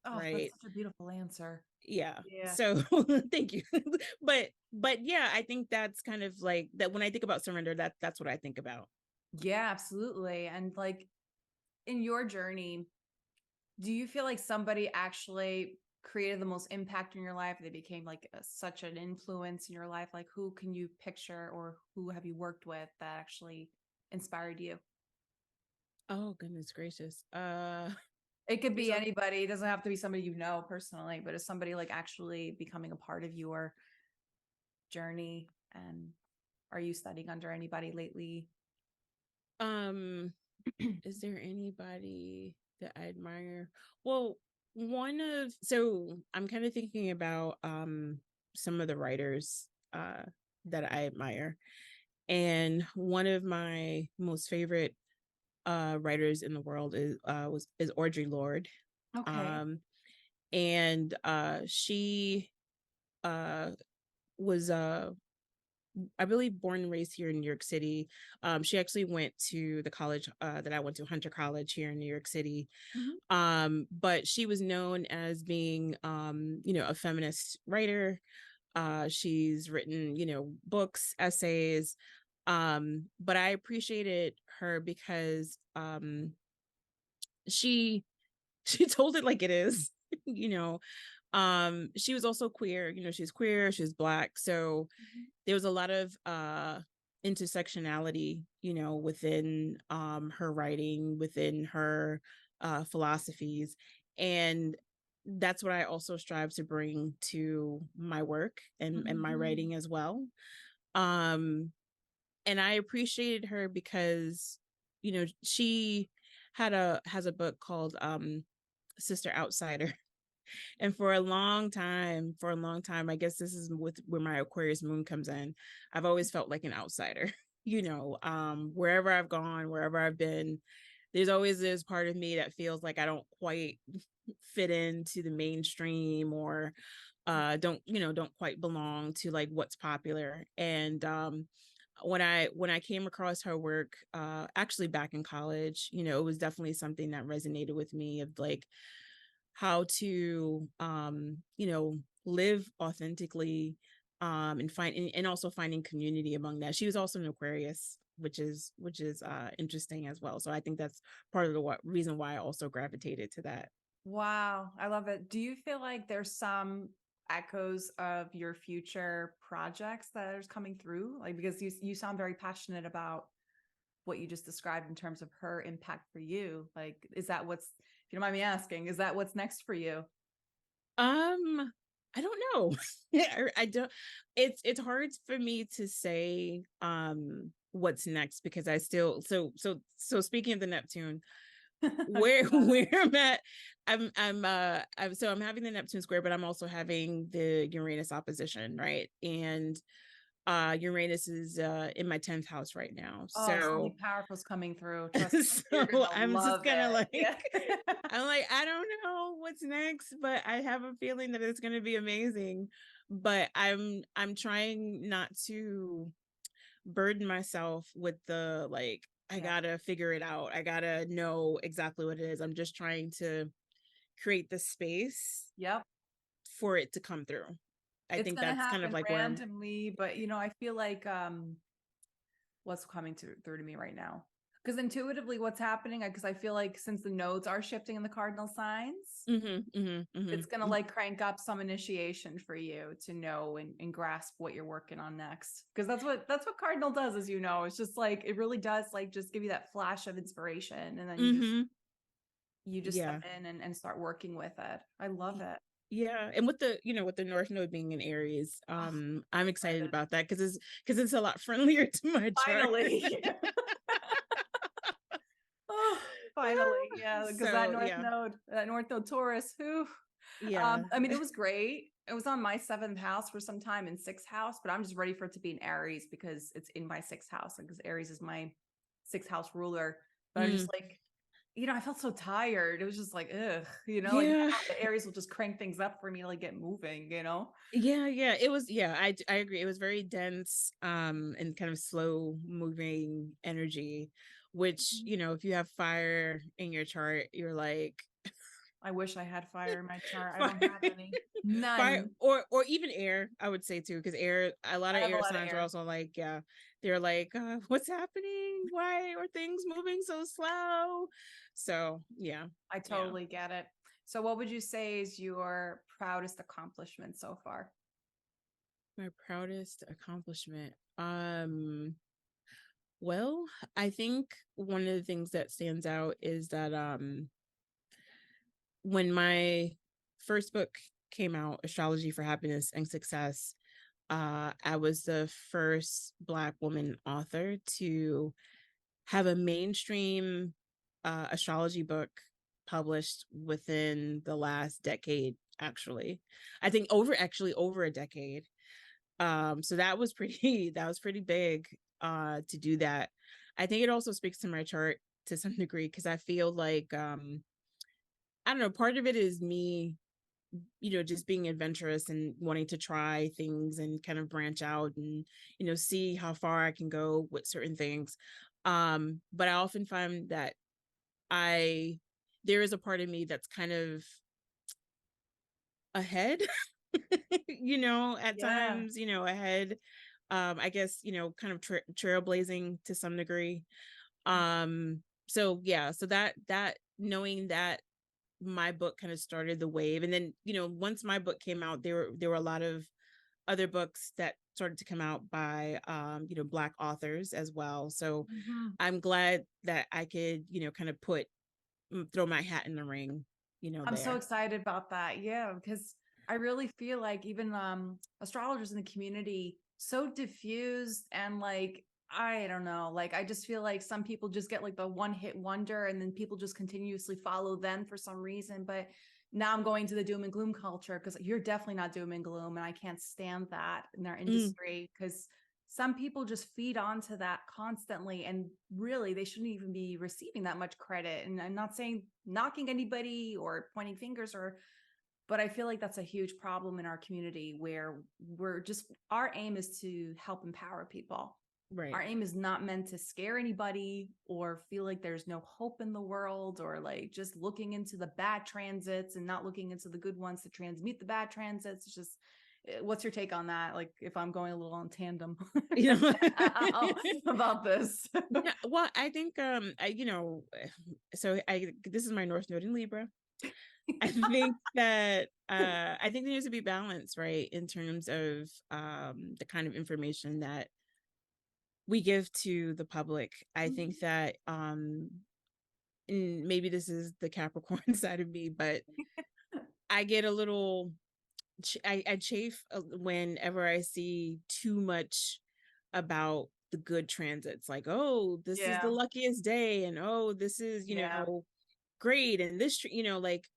Oh, that's right? such a beautiful answer. Yeah, Yeah. so thank you. But yeah, I think that's kind of like that. When I think about surrender, that's what I think about. Yeah, absolutely. And like in your journey, do you feel like somebody actually created the most impact in your life? They became like such an influence in your life. Like who can you picture or who have you worked with that actually inspired you? Oh goodness gracious. It could There's be a anybody. It doesn't have to be somebody you know personally, but is somebody like actually becoming a part of your journey And are you studying under anybody lately? Um, is there anybody that I admire? Well, so I'm kind of thinking about some of the writers that I admire. And one of my most favorite writers in the world is Audre Lorde. Okay. Um and she uh was I believe born and raised here in New York City. She actually went to the college that I went to, Hunter College here in New York City. Mhm. But she was known as being a feminist writer. She's written, books, essays. But I appreciated her because she she told it like it is. you know. She was also queer, she's queer, she's Black. So Mhm. there was a lot of intersectionality, within her writing, within her philosophies. And that's what I also strive to bring to my work and my Mhm. writing as well. Um, and I appreciated her because, she has a book called Sister Outsider. And for a long time, I guess this is with where my Aquarius Moon comes in. I've always felt like an outsider. Wherever I've gone, wherever I've been, there's always this part of me that feels like I don't quite fit into the mainstream, or don't quite belong to like what's popular. And when I came across her work, actually back in college, it was definitely something that resonated with me, of like how to live authentically, and also finding community among that. She was also an Aquarius, which is interesting as well. So I think that's part of the reason why I also gravitated to that. Wow, I love it. Do you feel like there's some echoes of your future projects that are coming through? Like, because you sound very passionate about what you just described in terms of her impact for you. Like, is that what's, if you don't mind me asking, is that what's next for you? I don't know. I don't. It's hard for me to say what's next, because I still so speaking of the Neptune, where where I'm at, I'm having the Neptune square, but I'm also having the Uranus opposition, right? And Uranus is in my 10th house right now. Oh, So something powerful is coming through. Trust me, you're so gonna I'm just love kind of it. like, Yeah. I'm like, I don't know what's next, but I have a feeling that it's going to be amazing. But I'm trying not to burden myself with the like, I Yeah. gotta figure it out, I gotta know exactly what it is. I'm just trying to create the space Yep. for it to come through. I It's think gonna that's kind of happen like where. randomly, but I feel like what's coming through to me right now. Because intuitively, what's happening, because I feel like since the nodes are shifting in the cardinal signs, it's going to like crank up some initiation for you to know and grasp what you're working on next. Because that's what cardinal does, as you know. It's just like it really does like just give you that flash of inspiration, and then you just Mm-hmm. you just step Yeah. in and start working with it. I love it. Yeah, and with the North Node being in Aries, Oh, I'm excited about that because it's a lot friendlier to my chart. finally. Oh, finally. Yeah, because So yeah, that North Node Taurus, who yeah. I mean, it was great. It was on my seventh house for some time in sixth house, but I'm just ready for it to be in Aries because it's in my sixth house. Because Aries is my sixth house ruler. But I'm Mm, just like, I felt so tired. It was just like, ugh, like yeah, now the Aries will just crank things up for me to like get moving. yeah. It was, yeah. I agree. It was very dense, and kind of slow moving energy, which Mhm. if you have fire in your chart, you're like, I wish I had fire in my chart. I fire, don't have any. fire, None. or even air, I would say too, because a lot I of have a air lot of signs are air. also like, yeah, they're like, what's happening, why are things moving so slow? So yeah. I Yeah. totally get it. So what would you say is your proudest accomplishment so far? My proudest accomplishment, well, I think one of the things that stands out is that when my first book came out, Astrology for Happiness and Success, I was the first Black woman author to have a mainstream astrology book published within the last decade, actually. I think over a decade. So that was pretty that was pretty big to do that. I think it also speaks to my chart to some degree because I feel like I don't know, part of it is me, just being adventurous and wanting to try things and kind of branch out and, see how far I can go with certain things. But I often find that I there is a part of me that's kind of ahead, at Yeah. times, ahead. I guess, kind of trailblazing to some degree. So yeah, so that knowing that my book kind of started the wave. And then, once my book came out, there were a lot of other books that started to come out by Black authors as well. So Mhm. I'm glad that I could, kind of throw my hat in the ring, I'm so there. excited about that. Yeah, because I really feel like even astrologers in the community so diffused and like I don't know, like I just feel like some people just get like the one hit wonder and then people just continuously follow them for some reason. But now I'm going to the doom and gloom culture because you're definitely not doom and gloom, and I can't stand that in our Mm, industry because some people just feed onto that constantly, and really they shouldn't even be receiving that much credit. And I'm not saying knocking anybody or pointing fingers, or but I feel like that's a huge problem in our community where we're just our aim is to help empower people. Our right. aim is not meant to scare anybody or feel like there's no hope in the world, or like just looking into the bad transits and not looking into the good ones to transmute the bad transits. It's just what's your take on that? Like if I'm going a little on tandem You know. about this. Yeah, well, I think so I this is my North Node in Libra. I think that I think there needs to be balance, right, in terms of the kind of information that we give to the public. I think that and maybe this is the Capricorn side of me, but I get a little I chafe whenever I see too much about the good transits, like, oh, this is the Yeah, luckiest day, and oh, this is, yeah, great, and this, like,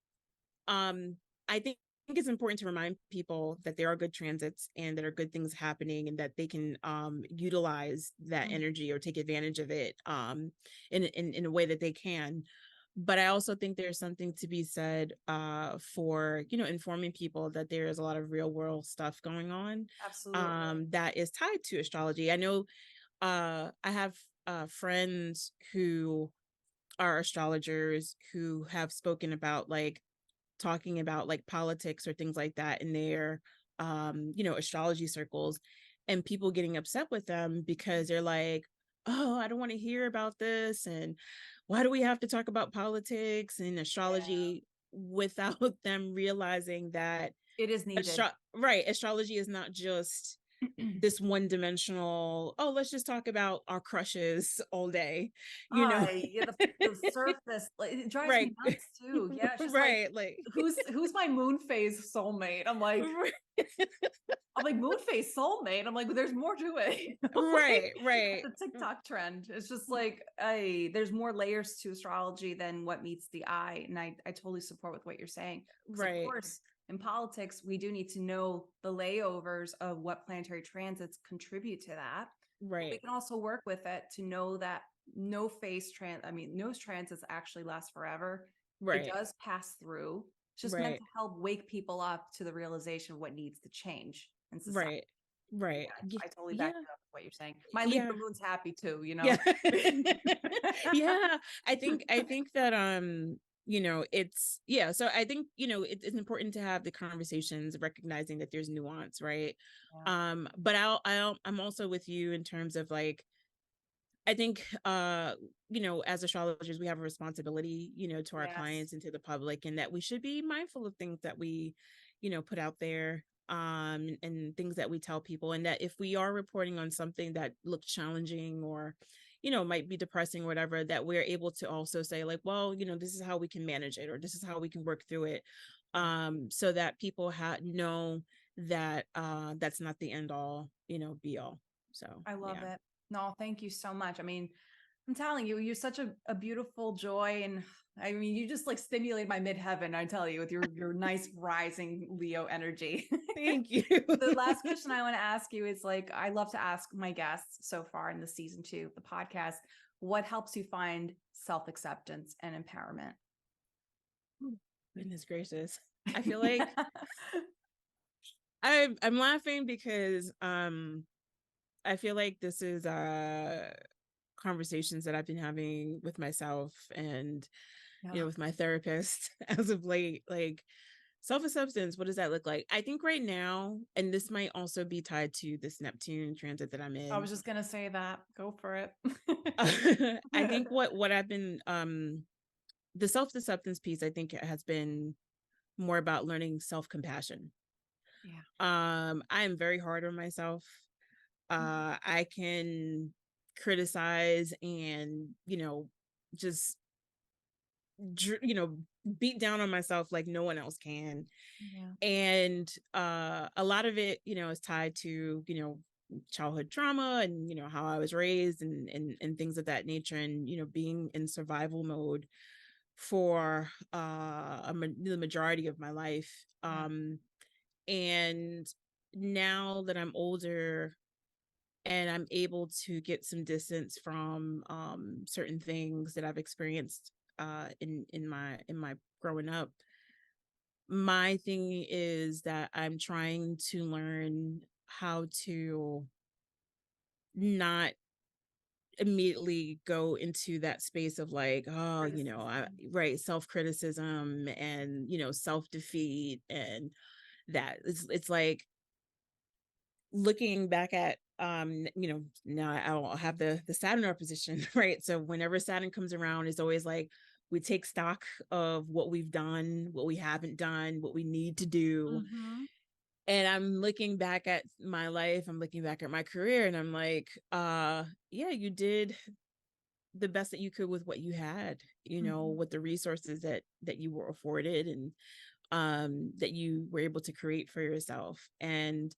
um, I think it's important to remind people that there are good transits and that are good things happening and that they can utilize that mm, energy or take advantage of it in a way that they can. But I also think there's something to be said for, informing people that there is a lot of real world stuff going on absolutely. that is tied to astrology. I know I have friends who are astrologers who have spoken about like talking about like politics or things like that in their astrology circles, and people getting upset with them because they're like, oh, I don't want to hear about this, and why do we have to talk about politics and Yeah, astrology, without them realizing that it is needed. astrology is not just this one dimensional, oh, let's just talk about our crushes all day, you know. Yeah, the surface, like, it drives Right. me nuts too. Yeah, it's just like, Right, like who's my moon phase soulmate? I'm like moon phase soulmate. I'm like, there's more to it. Like right, right, that's a TikTok trend. It's just like, there's more layers to astrology than what meets the eye, and I totally support with what you're saying because of right, course in politics we do need to know the layovers of what planetary transits contribute to that. But we right, can also work with it to know that no transits actually last forever. It right, does pass through. It's just meant right, to help wake people up to the realization of what needs to change in society. right, right. Yeah, Yeah, I totally back yeah, up what you're saying. My yeah, Libra moon's happy too, you yeah. know. Yeah, I think that it's yeah, so I think, it's important to have the conversations recognizing that there's nuance, right? Yeah. But I'm also with you in terms of like, I think as astrologers we have a responsibility, to our Yes. clients and to the public, and that we should be mindful of things that we, put out there, and things that we tell people, and that if we are reporting on something that looks challenging or, might be depressing or whatever, that we're able to also say like, well, this is how we can manage it, or this is how we can work through it, so that people know that that's not the end all, be all. So I love yeah. it. No, thank you so much. I mean, I'm telling you, you're such a beautiful joy. And I mean, you just like stimulate my midheaven, I tell you, with your nice rising Leo energy. Thank you. The last question I want to ask you is like, I love to ask my guests so far in the season 2 of the podcast, what helps you find self-acceptance and empowerment? Goodness gracious. I feel like I'm laughing because I feel like this is conversations that I've been having with myself and Yeah. with my therapist as of late. Like, self-acceptance, what does that look like? I think right now, and this might also be tied to this Neptune transit that I'm I in. was just gonna say that. Go for it. I think what I've been the self-acceptance piece, I think it has been more about learning self-compassion. Yeah. I am very hard on myself. I can criticize and, just beat down on myself like no one else can. Yeah. And a lot of it, is tied to, childhood trauma and, how I was raised and things of that nature, and, being in survival mode for the majority of my life. Yeah. And now that I'm older and I'm able to get some distance from certain things that I've experienced in my growing up, my thing is that I'm trying to learn how to not immediately go into that space of like, oh, Criticism. right, self-criticism and, self-defeat, and that it's like looking back at now I'll have the Saturn opposition, right? So whenever Saturn comes around, it's always like we take stock of what we've done, what we haven't done, what we need to do. Mm-hmm. And I'm looking back at my life, I'm looking back at my career, and I'm like, yeah, you did the best that you could with what you had, Mm-hmm. with the resources that you were afforded, and that you were able to create for yourself. And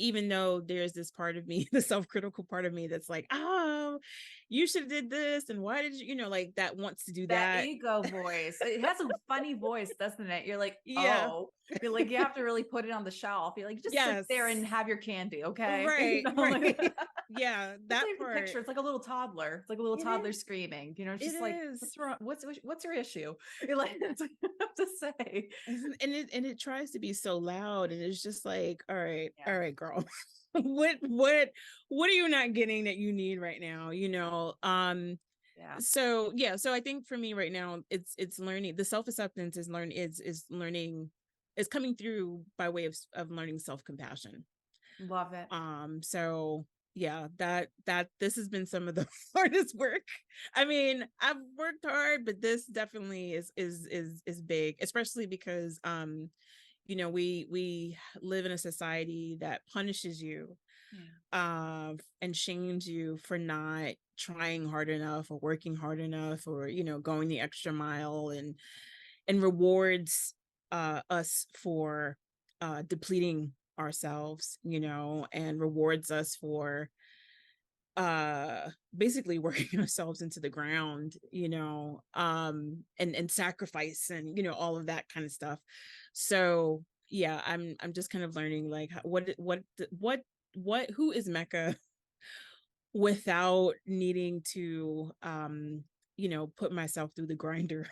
even though there's this part of me, the self-critical part of me that's like, oh, you should have did this, and why did you, like, that wants to do That that. ego voice. It has a funny voice, doesn't it? You're like, Yeah. oh, you're like, you have to really put it on the shelf. You're like, just sit Yes. there and have your candy, okay? Right. Like, Right. Yeah, it's that like the part. picture. It's like a little toddler. It's like a little It toddler is. screaming. It's It just like, is. what's wrong? What's your issue? You're like, it's like, what to say. And it tries to be so loud, and it's just like, Yeah. all right, girl. What are you not getting that you need right now, Yeah. so yeah, so I think for me right now, it's learning the self-acceptance is learning, is coming through by way of learning self-compassion. Love it. So yeah, that this has been some of the hardest work. I mean, I've worked hard, but this definitely is big, especially because we live in a society that punishes you Yeah. and shames you for not trying hard enough or working hard enough, or going the extra mile, and rewards us for depleting ourselves, and rewards us for basically working ourselves into the ground, and sacrifice, and all of that kind of stuff. So yeah, I'm just kind of learning, like, what who is Mecca without needing to put myself through the grinder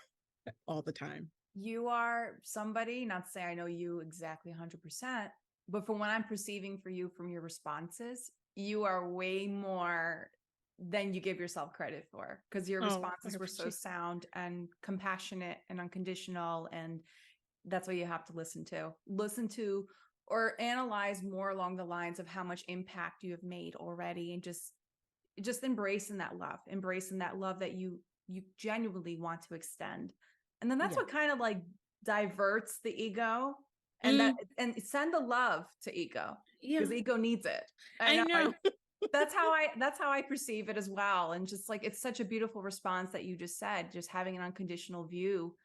all the time. You are somebody, not to say I know you exactly 100%, but from what I'm perceiving for you from your responses, you are way more than you give yourself credit for, because your Oh, I responses were so appreciate. sound and compassionate and unconditional. And that's what you have to listen to or analyze more along the lines of how much impact you have made already, and just embracing that love that you genuinely want to extend. And then that's Yeah. what kind of like diverts the ego, and that Mm, and send the love to ego, yeah, because ego needs it. I I know. know. That's how I perceive it as well. And just like, it's such a beautiful response that you just said, just having an unconditional view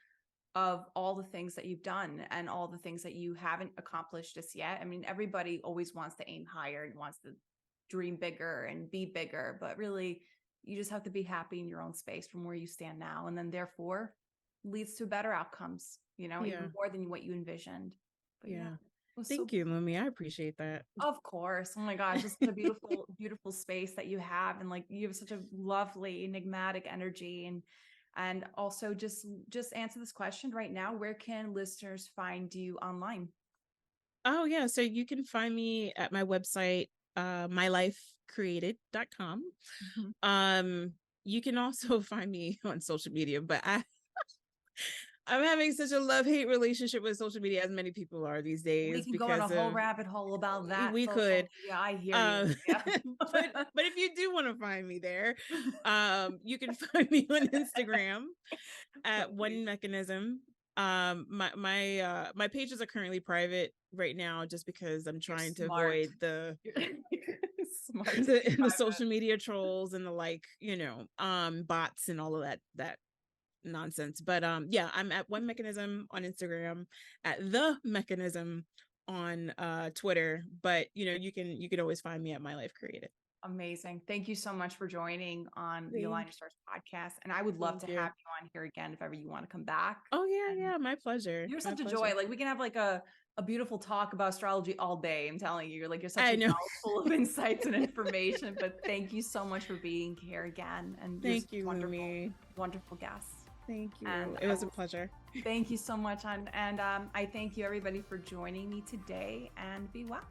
of all the things that you've done and all the things that you haven't accomplished just yet. I mean, everybody always wants to aim higher and wants to dream bigger and be bigger, but really you just have to be happy in your own space from where you stand now. And then therefore leads to better outcomes, even more than what you envisioned. But yeah. Thank you, Lumi. I appreciate that. Of course. Oh my gosh, it's a beautiful, beautiful space that you have. And like you have such a lovely, enigmatic energy. And also just answer this question right now. Where can listeners find you online? Oh yeah. So you can find me at my website, mylifecreated.com. You can also find me on social media, but I'm having such a love-hate relationship with social media, as many people are these days. We can go on a whole rabbit hole about that. We could. Yeah, I hear you. Yeah. but if you do want to find me there, you can find me on Instagram at One Mechanism. My pages are currently private right now, just because I'm trying to avoid the the social media trolls and the bots and all of that nonsense. But yeah, I'm at One Mechanism on Instagram, at The Mechanism on Twitter, but you can always find me at My Life Created. Amazing. Thank you so much for joining on the Align Your Stars podcast. And I would love to have you on here again if ever you want to come back. Oh yeah, my pleasure. You're such a joy. Like we can have like a beautiful talk about astrology all day. I'm telling you, you're such a mouth full of insights and information. But thank you so much for being here again. And thank you, wonderful, Lumi. Wonderful guests. Thank you. And it was a pleasure. Thank you so much. And I thank you everybody for joining me today, and be well.